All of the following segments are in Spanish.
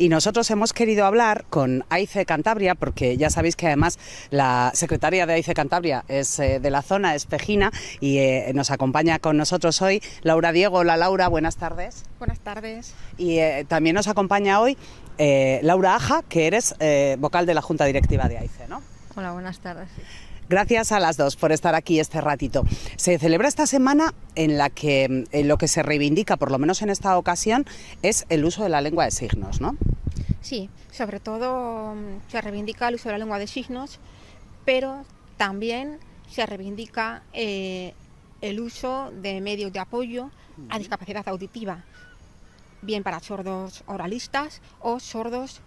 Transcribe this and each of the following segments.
y nosotros hemos querido hablar con AICE Cantabria, porque ya sabéis que además la secretaria de AICE Cantabria es de la zona, es pejina, y nos acompaña con nosotros hoy Laura Diego. Hola Laura, buenas tardes. Buenas tardes. Y también nos acompaña hoy Laura Aja, que eres vocal de la Junta Directiva de AICE, ¿no? Hola, buenas tardes. Gracias a las dos por estar aquí este ratito. Se celebra esta semana en la que lo que se reivindica, por lo menos en esta ocasión, es el uso de la lengua de signos, ¿no? Sí, sobre todo se reivindica el uso de la lengua de signos, pero también se reivindica el uso de medios de apoyo a discapacidad auditiva, bien para sordos oralistas o sordos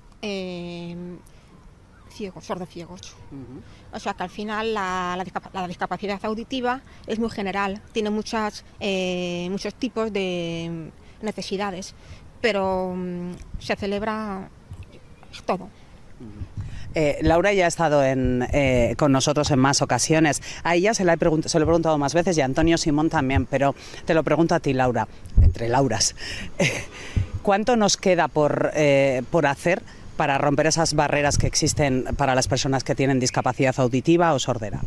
sordociegos. O sea que al final la discapacidad auditiva es muy general, tiene muchos tipos de necesidades, pero se celebra todo. Laura ya ha estado con nosotros en más ocasiones. A ella se lo he preguntado más veces y a Antonio Simón también, pero te lo pregunto a ti, Laura, entre Lauras. ¿Cuánto nos queda por hacer para romper esas barreras que existen para las personas que tienen discapacidad auditiva o sordera?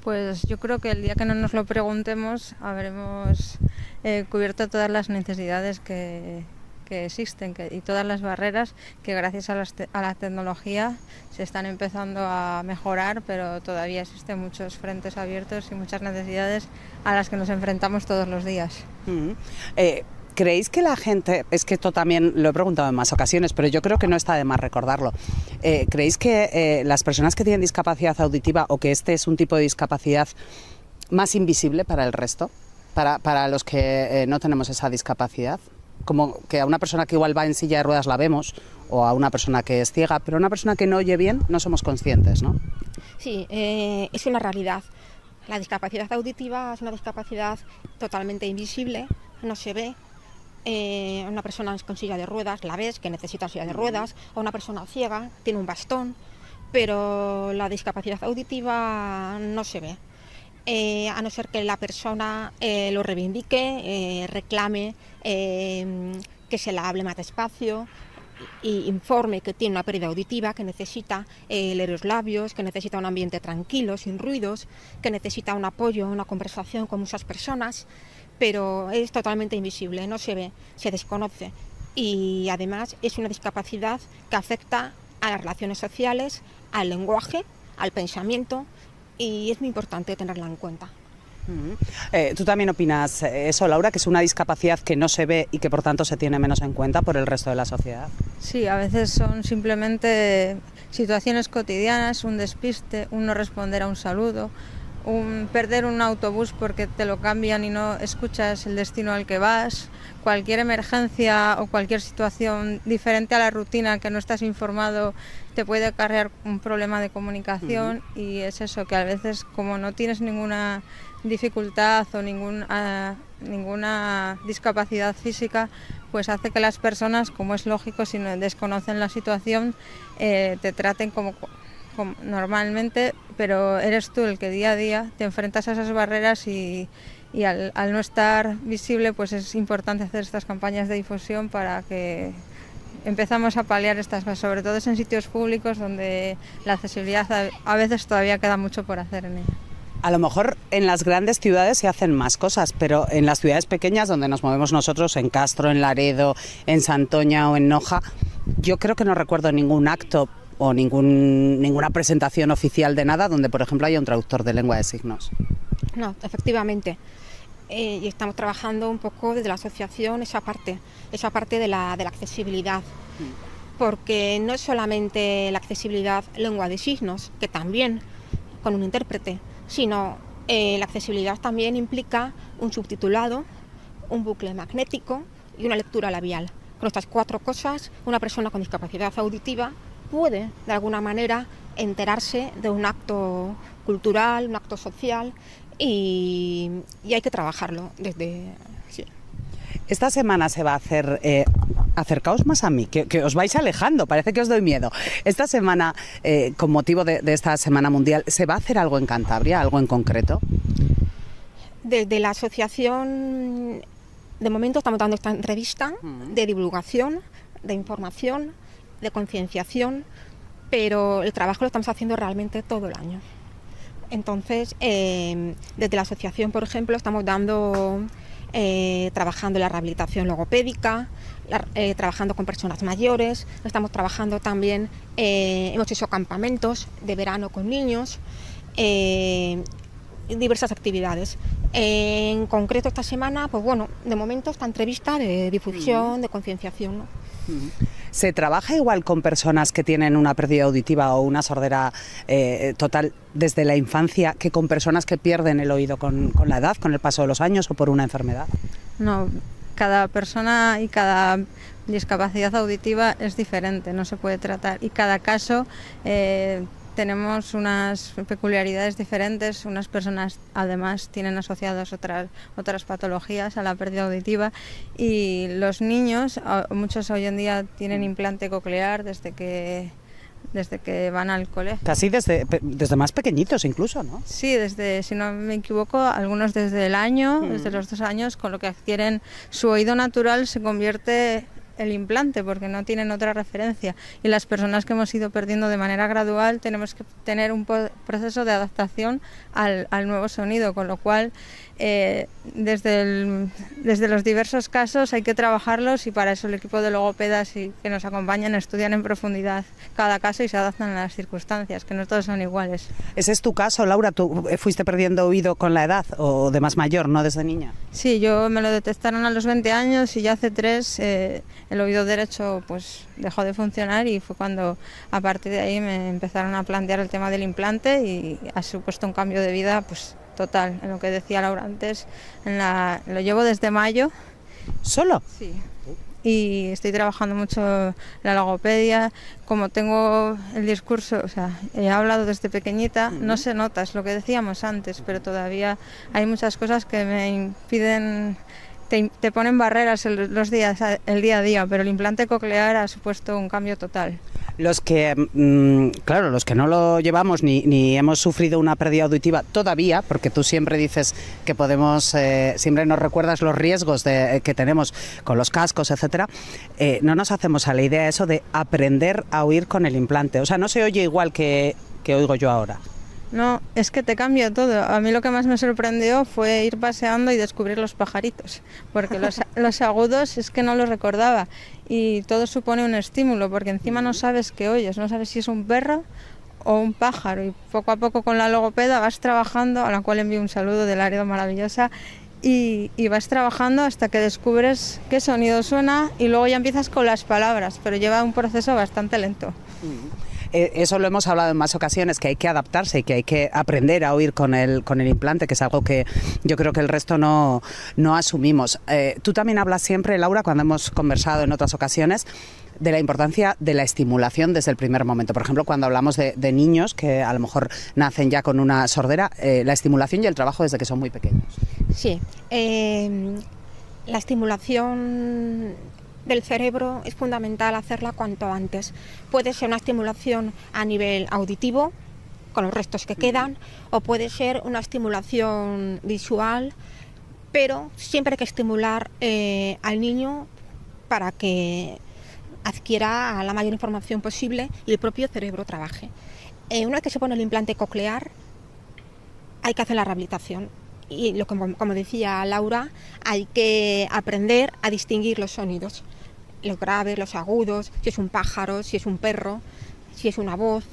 Pues yo creo que el día que no nos lo preguntemos habremos cubierto todas las necesidades que existen y todas las barreras que gracias a la tecnología se están empezando a mejorar, pero todavía existen muchos frentes abiertos y muchas necesidades a las que nos enfrentamos todos los días. ¿Creéis que la gente, es que esto también lo he preguntado en más ocasiones, pero yo creo que no está de más recordarlo, ¿creéis que las personas que tienen discapacidad auditiva o que este es un tipo de discapacidad más invisible para el resto, para los que no tenemos esa discapacidad? Como que a una persona que igual va en silla de ruedas la vemos, o a una persona que es ciega, pero a una persona que no oye bien no somos conscientes, ¿no? Sí, es una realidad. La discapacidad auditiva es una discapacidad totalmente invisible, no se ve. Una persona con silla de ruedas la ves que necesita silla de ruedas, o una persona ciega tiene un bastón, pero la discapacidad auditiva no se ve. A no ser que la persona lo reivindique, reclame que se la hable más despacio e informe que tiene una pérdida auditiva, que necesita leer los labios, que necesita un ambiente tranquilo, sin ruidos, que necesita un apoyo, una conversación con muchas personas, pero es totalmente invisible, no se ve, se desconoce. Y además es una discapacidad que afecta a las relaciones sociales, al lenguaje, al pensamiento, y es muy importante tenerla en cuenta. ¿Tú también opinas eso, Laura, que es una discapacidad que no se ve y que por tanto se tiene menos en cuenta por el resto de la sociedad? Sí, a veces son simplemente situaciones cotidianas, un despiste, un no responder a un saludo, perder un autobús porque te lo cambian y no escuchas el destino al que vas, cualquier emergencia o cualquier situación diferente a la rutina que no estás informado te puede acarrear un problema de comunicación. Y es eso, que a veces como no tienes ninguna dificultad o ninguna discapacidad física, pues hace que las personas, como es lógico, si no desconocen la situación, te traten como normalmente, pero eres tú el que día a día te enfrentas a esas barreras y al no estar visible, pues es importante hacer estas campañas de difusión para que empezamos a paliar estas cosas, sobre todo en sitios públicos donde la accesibilidad a veces todavía queda mucho por hacer en ella. A lo mejor en las grandes ciudades se hacen más cosas, pero en las ciudades pequeñas donde nos movemos nosotros, en Castro, en Laredo, en Santoña o en Noja, yo creo que no recuerdo ningún acto o ninguna presentación oficial de nada donde, por ejemplo, haya un traductor de lengua de signos. No, efectivamente. Y estamos trabajando un poco desde la asociación esa parte de la accesibilidad. Porque no es solamente la accesibilidad lengua de signos, que también con un intérprete, sino la accesibilidad también implica un subtitulado, un bucle magnético y una lectura labial. Con estas 4 cosas, una persona con discapacidad auditiva puede, de alguna manera, enterarse de un acto cultural, un acto social, y hay que trabajarlo desde... Sí. Esta semana se va a hacer... acercaos más a mí, que os vais alejando, parece que os doy miedo. Esta semana, con motivo de esta Semana Mundial, ¿se va a hacer algo en Cantabria, algo en concreto? Desde la asociación, de momento estamos dando esta entrevista de divulgación de información, de concienciación, pero el trabajo lo estamos haciendo realmente todo el año. Entonces, desde la asociación, por ejemplo, estamos trabajando en la rehabilitación logopédica, trabajando con personas mayores, estamos trabajando también, hemos hecho campamentos de verano con niños, diversas actividades. En concreto esta semana, pues bueno, de momento esta entrevista de difusión, de concienciación, ¿no? ¿Se trabaja igual con personas que tienen una pérdida auditiva o una sordera total desde la infancia que con personas que pierden el oído con la edad, con el paso de los años o por una enfermedad? No, cada persona y cada discapacidad auditiva es diferente, no se puede tratar, y cada caso tenemos unas peculiaridades diferentes. Unas personas además tienen asociadas otras patologías a la pérdida auditiva, y los niños, muchos hoy en día tienen implante coclear desde que van al colegio. Casi desde más pequeñitos incluso, ¿no? Sí, si no me equivoco, algunos desde desde los 2 años, con lo que adquieren su oído natural, se convierte el implante, porque no tienen otra referencia, y las personas que hemos ido perdiendo de manera gradual tenemos que tener un proceso de adaptación al nuevo sonido, con lo cual desde los diversos casos hay que trabajarlos, y para eso el equipo de logopedas que nos acompañan estudian en profundidad cada caso y se adaptan a las circunstancias, que no todos son iguales. ¿Ese es tu caso, Laura? ¿Tú fuiste perdiendo oído con la edad o de más mayor, no desde niña? Sí, yo me lo detectaron a los 20 años y ya hace 3 el oído derecho pues dejó de funcionar, y fue cuando a partir de ahí me empezaron a plantear el tema del implante, y ha supuesto un cambio de vida pues total. En lo que decía Laura antes, lo llevo desde mayo. ¿Solo? Sí. Y estoy trabajando mucho en la logopedia. Como tengo el discurso, o sea, he hablado desde pequeñita, no se nota, es lo que decíamos antes, pero todavía hay muchas cosas que me impiden, te ponen barreras el día a día, pero el implante coclear ha supuesto un cambio total. Los que, claro, los que no lo llevamos ni hemos sufrido una pérdida auditiva todavía, porque tú siempre dices que podemos, siempre nos recuerdas los riesgos que tenemos con los cascos, etcétera, no nos hacemos a la idea eso de aprender a oír con el implante. O sea, no se oye igual que oigo yo ahora. No, es que te cambia todo. A mí lo que más me sorprendió fue ir paseando y descubrir los pajaritos, porque los agudos es que no los recordaba, y todo supone un estímulo, porque encima no sabes qué oyes, no sabes si es un perro o un pájaro, y poco a poco con la logopeda vas trabajando, a la cual envío un saludo de Laredo maravillosa, y vas trabajando hasta que descubres qué sonido suena, y luego ya empiezas con las palabras, pero lleva un proceso bastante lento. Eso lo hemos hablado en más ocasiones, que hay que adaptarse y que hay que aprender a oír con el implante, que es algo que yo creo que el resto no asumimos. Tú también hablas siempre, Laura, cuando hemos conversado en otras ocasiones, de la importancia de la estimulación desde el primer momento. Por ejemplo, cuando hablamos de niños que a lo mejor nacen ya con una sordera, la estimulación y el trabajo desde que son muy pequeños. Sí, la estimulación del cerebro es fundamental hacerla cuanto antes. Puede ser una estimulación a nivel auditivo, con los restos que quedan, o puede ser una estimulación visual, pero siempre hay que estimular al niño para que adquiera la mayor información posible y el propio cerebro trabaje. Una vez que se pone el implante coclear, hay que hacer la rehabilitación. Y como decía Laura, hay que aprender a distinguir los sonidos, los graves, los agudos, si es un pájaro, si es un perro, si es una voz,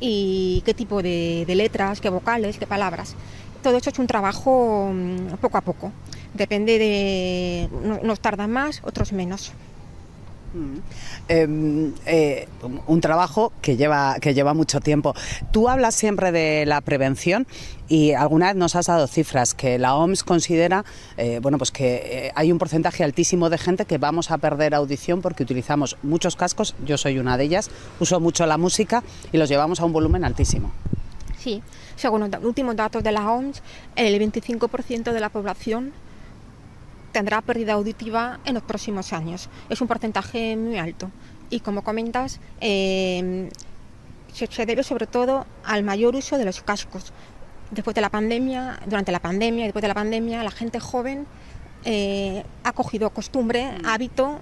y qué tipo de letras, qué vocales, qué palabras. Todo eso es un trabajo poco a poco. Depende de... Unos tardan más, otros menos. Un trabajo que lleva mucho tiempo. Tú hablas siempre de la prevención y alguna vez nos has dado cifras que la OMS considera pues que hay un porcentaje altísimo de gente que vamos a perder audición porque utilizamos muchos cascos. Yo soy una de ellas, uso mucho la música y los llevamos a un volumen altísimo. Sí, según los últimos datos de la OMS, el 25% de la población tendrá pérdida auditiva en los próximos años. Es un porcentaje muy alto y, como comentas, se debe sobre todo al mayor uso de los cascos. Después de la pandemia, durante la pandemia y después de la pandemia, la gente joven ha cogido costumbre, hábito,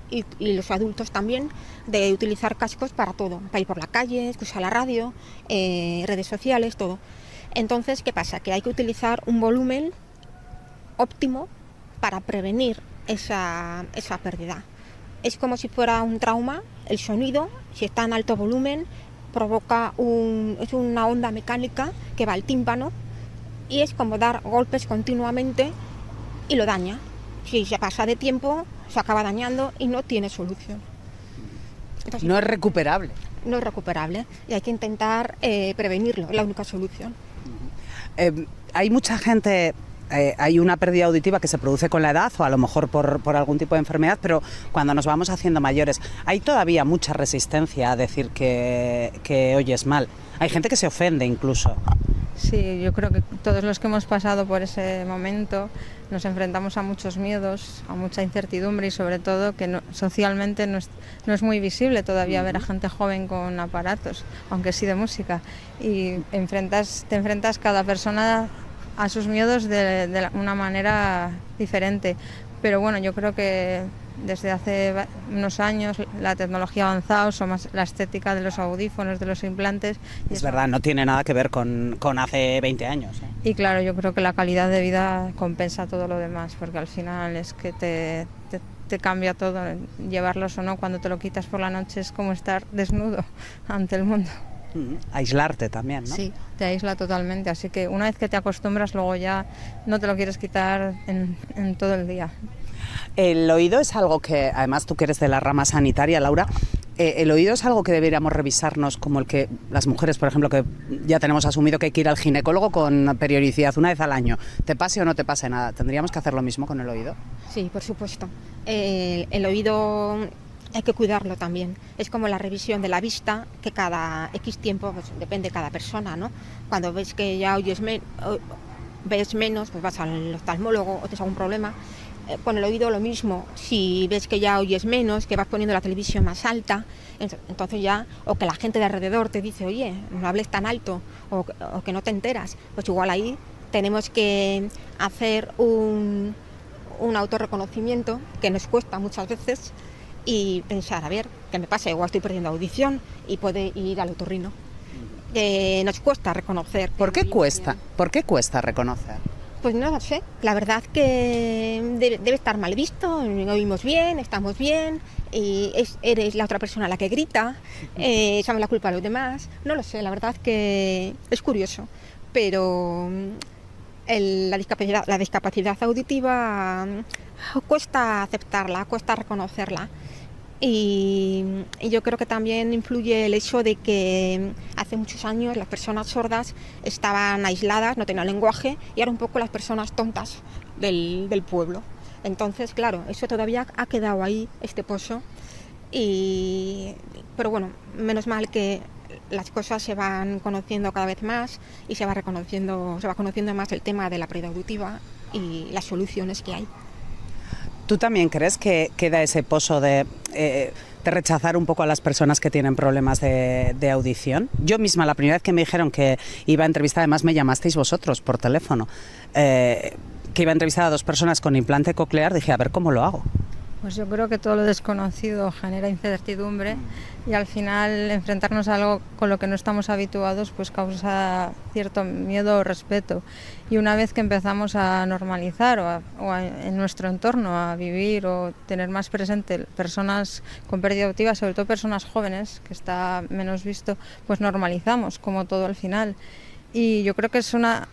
y los adultos también, de utilizar cascos para todo, para ir por la calle, escuchar la radio, redes sociales, todo. Entonces, ¿qué pasa? Que hay que utilizar un volumen óptimo para prevenir esa pérdida. Es como si fuera un trauma, el sonido, si está en alto volumen, es una onda mecánica que va al tímpano y es como dar golpes continuamente y lo daña. Si se pasa de tiempo, se acaba dañando y no tiene solución. Entonces, no es recuperable. No es recuperable y hay que intentar prevenirlo, es la única solución. Hay mucha gente... hay una pérdida auditiva que se produce con la edad o a lo mejor por algún tipo de enfermedad, pero cuando nos vamos haciendo mayores hay todavía mucha resistencia a decir que oyes mal. Hay gente que se ofende incluso. Sí, yo creo que todos los que hemos pasado por ese momento nos enfrentamos a muchos miedos, a mucha incertidumbre y sobre todo que socialmente no es muy visible todavía ver a gente joven con aparatos, aunque sí de música. Y te enfrentas cada persona a sus miedos de una manera diferente. Pero bueno, yo creo que desde hace unos años la tecnología ha avanzado, más la estética de los audífonos, de los implantes. Es verdad, no tiene nada que ver con hace 20 años. Y claro, yo creo que la calidad de vida compensa todo lo demás, porque al final es que te cambia todo, llevarlos o no, cuando te lo quitas por la noche es como estar desnudo ante el mundo. Aislarte también, ¿no? Sí, te aísla totalmente, así que una vez que te acostumbras luego ya no te lo quieres quitar en todo el día. El oído es algo que, además tú que eres de la rama sanitaria, Laura, el oído es algo que deberíamos revisarnos como el que las mujeres, por ejemplo, que ya tenemos asumido que hay que ir al ginecólogo con periodicidad una vez al año, te pase o no te pase nada, ¿tendríamos que hacer lo mismo con el oído? Sí, por supuesto. El oído hay que cuidarlo también. Es como la revisión de la vista, que cada X tiempo, pues, depende de cada persona, ¿no? Cuando ves que ya ves menos, pues vas al oftalmólogo o tienes algún problema. Con el oído lo mismo, si ves que ya oyes menos, que vas poniendo la televisión más alta, entonces ya, o que la gente de alrededor te dice, oye, no hables tan alto, o que no te enteras, pues igual ahí tenemos que hacer un autorreconocimiento que nos cuesta muchas veces y pensar, a ver, ¿qué me pasa? Igual estoy perdiendo audición y puede ir al otorrino. Nos cuesta reconocer. ¿Por qué cuesta? ¿Por qué cuesta reconocer? Pues no lo sé, la verdad que debe estar mal visto, oímos bien, estamos bien, y eres la otra persona la que grita, echamos la culpa a los demás, no lo sé, la verdad que es curioso, pero la discapacidad auditiva cuesta aceptarla, cuesta reconocerla. Y yo creo que también influye el hecho de que hace muchos años las personas sordas estaban aisladas, no tenían lenguaje, y eran un poco las personas tontas del pueblo. Entonces, claro, eso todavía ha quedado ahí, este pozo. Pero bueno, menos mal que las cosas se van conociendo cada vez más y se va conociendo más el tema de la pérdida auditiva y las soluciones que hay. ¿Tú también crees que queda ese pozo de rechazar un poco a las personas que tienen problemas de audición? Yo misma, la primera vez que me dijeron que iba a entrevistar, además me llamasteis vosotros por teléfono, que iba a entrevistar a 2 personas con implante coclear, dije, a ver cómo lo hago. Pues yo creo que todo lo desconocido genera incertidumbre y al final enfrentarnos a algo con lo que no estamos habituados pues causa cierto miedo o respeto. Y una vez que empezamos a normalizar en nuestro entorno a vivir o tener más presente personas con pérdida auditiva, sobre todo personas jóvenes, que está menos visto, pues normalizamos como todo al final. Y yo creo que es una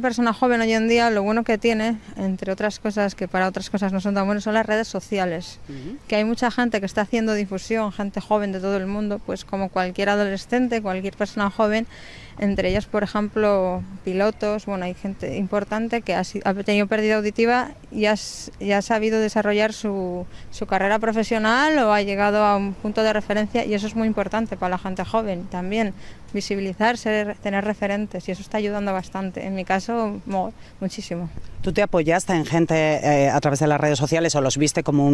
persona joven hoy en día, lo bueno que tiene, entre otras cosas que para otras cosas no son tan buenas, son las redes sociales. Que hay mucha gente que está haciendo difusión, gente joven de todo el mundo, pues como cualquier adolescente, cualquier persona joven, entre ellas, por ejemplo, pilotos. Bueno, hay gente importante que ha tenido pérdida auditiva y ha sabido desarrollar su carrera profesional o ha llegado a un punto de referencia, y eso es muy importante para la gente joven también, visibilizarse, tener referentes, y eso está ayudando bastante. En mi caso, muchísimo. ¿Tú te apoyaste en gente a través de las redes sociales o los viste como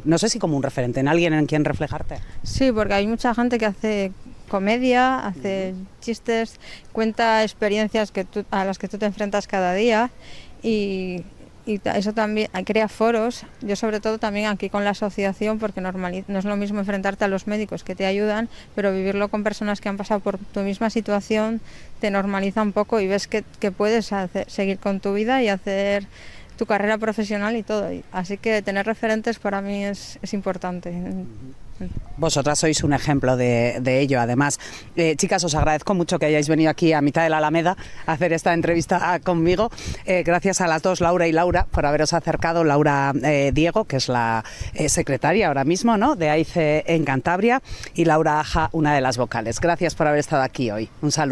no sé si como un referente, en alguien en quien reflejarte? Sí, porque hay mucha gente que hace comedia, hace chistes, cuenta experiencias a las que tú te enfrentas cada día, Eso también crea foros. Yo sobre todo también aquí con la asociación, porque no es lo mismo enfrentarte a los médicos que te ayudan, pero vivirlo con personas que han pasado por tu misma situación te normaliza un poco y ves que puedes seguir con tu vida y hacer tu carrera profesional y todo. Así que tener referentes para mí es importante. Vosotras sois un ejemplo de ello, además. Chicas, os agradezco mucho que hayáis venido aquí a mitad de la Alameda a hacer esta entrevista conmigo. Gracias a las dos, Laura y Laura, por haberos acercado. Laura Diego, que es la secretaria ahora mismo, ¿no?, de AICE en Cantabria, y Laura Aja, una de las vocales. Gracias por haber estado aquí hoy. Un saludo.